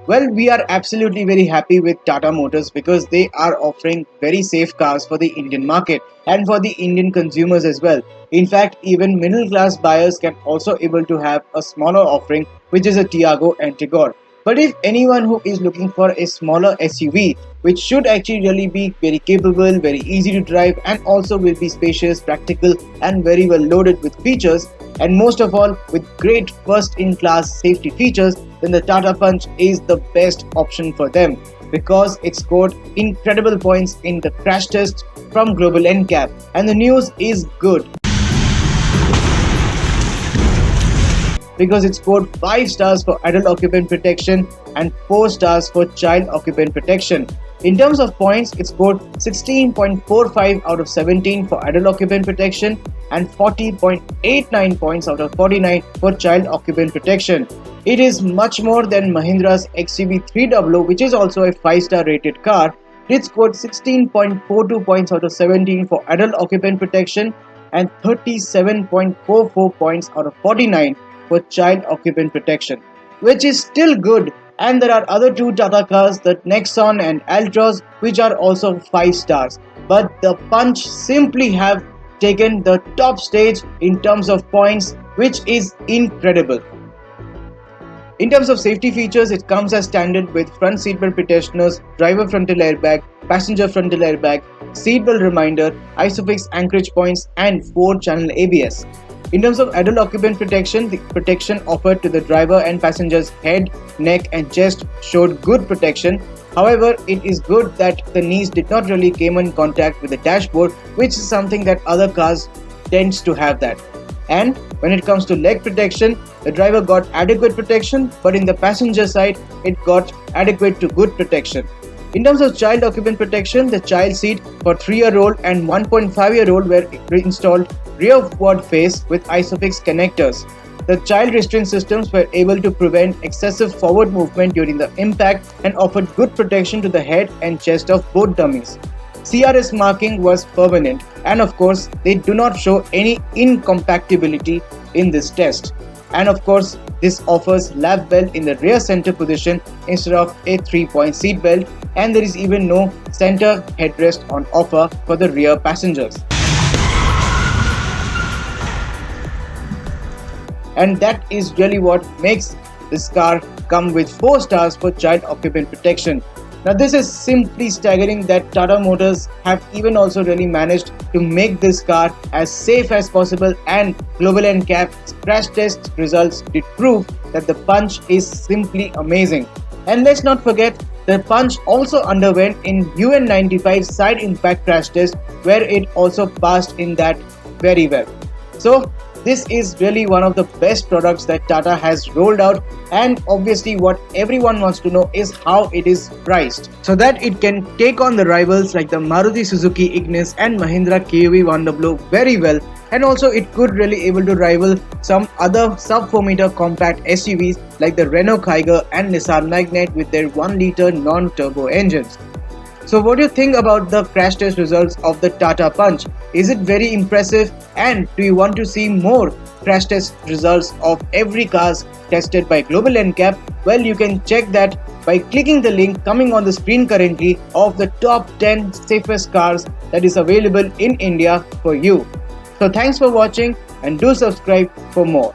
Well, we are absolutely very happy with Tata Motors because they are offering very safe cars for the Indian market and for the Indian consumers as well. In fact, even middle class buyers can also able to have a smaller offering, which is a Tiago and Tigor. But if anyone who is looking for a smaller SUV, which should actually really be very capable, very easy to drive, and also will be spacious, practical, and very well loaded with features, and most of all with great first in class safety features, then the Tata Punch is the best option for them because it scored incredible points in the crash test from Global NCAP, and the news is good because it scored 5 stars for adult occupant protection and 4 stars for child occupant protection. In terms of points, it scored 16.45 out of 17 for adult occupant protection and 40.89 points out of 49 for child occupant protection. It is much more than Mahindra's XUV 300, which is also a 5-star rated car. It scored 16.42 points out of 17 for adult occupant protection and 37.44 points out of 49 for child occupant protection, which is still good. And there are other two Tata cars, the Nexon and Altroz, which are also 5 stars. But the Punch simply have taken the top stage in terms of points, which is incredible. In terms of safety features, it comes as standard with front seatbelt protectors, driver frontal airbag, passenger frontal airbag, seatbelt reminder, isofix anchorage points, and 4-channel ABS. In terms of adult occupant protection, the protection offered to the driver and passenger's head, neck, and chest showed good protection. However, it is good that the knees did not really came in contact with the dashboard, which is something that other cars tends to have that. And when it comes to leg protection, the driver got adequate protection, but in the passenger side, it got adequate to good protection. In terms of child occupant protection, the child seat for 3-year-old and 1.5-year-old were installed rearward face with isofix connectors. The child restraint systems were able to prevent excessive forward movement during the impact and offered good protection to the head and chest of both dummies. CRS marking was permanent, and of course, they do not show any incompatibility in this test. And of course, this offers lap belt in the rear center position instead of a 3-point seat belt, and there is even no center headrest on offer for the rear passengers. And that is really what makes this car come with 4 stars for child occupant protection. Now this is simply staggering that Tata Motors have even also really managed to make this car as safe as possible, and Global NCAP's crash test results did prove that the Punch is simply amazing. And let's not forget, the Punch also underwent in UN 95 side impact crash test, where it also passed in that very well. So this is really one of the best products that Tata has rolled out, and obviously what everyone wants to know is how it is priced so that it can take on the rivals like the Maruti Suzuki Ignis and Mahindra KUV 100 very well, and also it could really able to rival some other sub 4 meter compact SUVs like the Renault Kiger and Nissan Magnite with their 1-liter non-turbo engines. So what do you think about the crash test results of the Tata Punch? Is it very impressive, and do you want to see more crash test results of every cars tested by Global NCAP? Well, you can check that by clicking the link coming on the screen currently of the top 10 safest cars that is available in India for you. So thanks for watching, and do subscribe for more.